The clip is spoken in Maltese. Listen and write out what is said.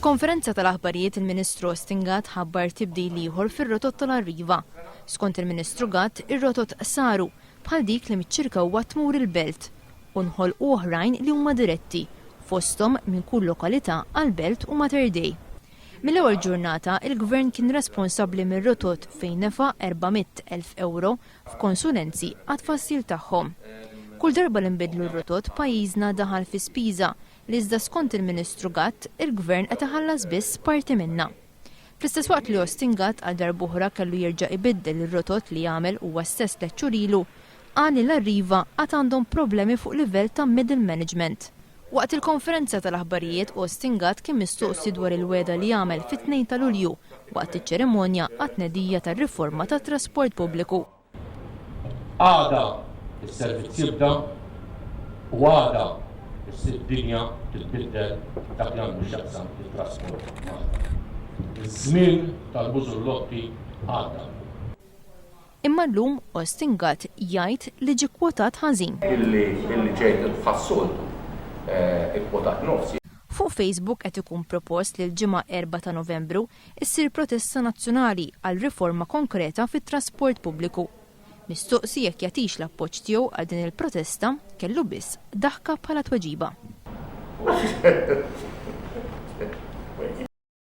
F'konferenza tal-aħbarijiet il-Ministru Ostingat ħabbar tibdil ieħor fir-rotot tal-Arriva. Skont il-Ministru Gatt, ir-rotot saru bħal dik li miċċirkewwa tmur il-Belt u nħolqu oħrajn li huma diretti fosthom minn kull lokalità għall-Belt u Mater Dei. Mill-ewwel ġurnata, il-Gvern kien responsabbli mir-rotot fejn nefa' 400,000 euro f'konsulenzi għat-tfassil tagħhom. Kull darba li nbidlu r-rotot pajjiżna daħal fi spiża li iżda skont il-Ministru Gatt il-Gvern qed iħallas biss parti minnha. Fl-istess waqt li Ostingat għal darb'oħra kellu jerġa' ibiddel ir-rotot li jagħmel huwa stess tliet xhur ilu qal li l-Arriva għad għandhom problemi fuq livell ta' middle management. Waqt il-konferenza tal-aħbarijiet Ostingat kien mistoqsi dwar il-weda li jagħmel fit-2 ta' Lulju waqt iċ-ċerimonja għat-tnedija tar-riforma tat-trasport pubbliku. Għada is-servizz jibda u għada is-dinja titbiddel dak li għandu x'jaqsam it-trasport. Iż-żmien tal-bużullotti għadda. Imma llum Ostingat jgħid li ġie kwotat ħażin. Illi ġejt il-ħassoltu ikkwotat nofsi. Fuq Facebook qed ikun propost li l-ġimgħa 4 ta' Novembru issir protesta nazzjonali għal riforma konkreta fit-trasport pubbliku. Mistoqsi jekk jagħtix l-appoġġ tiegħu għal din il-protesta kellu biss daħka bħala tweġiba.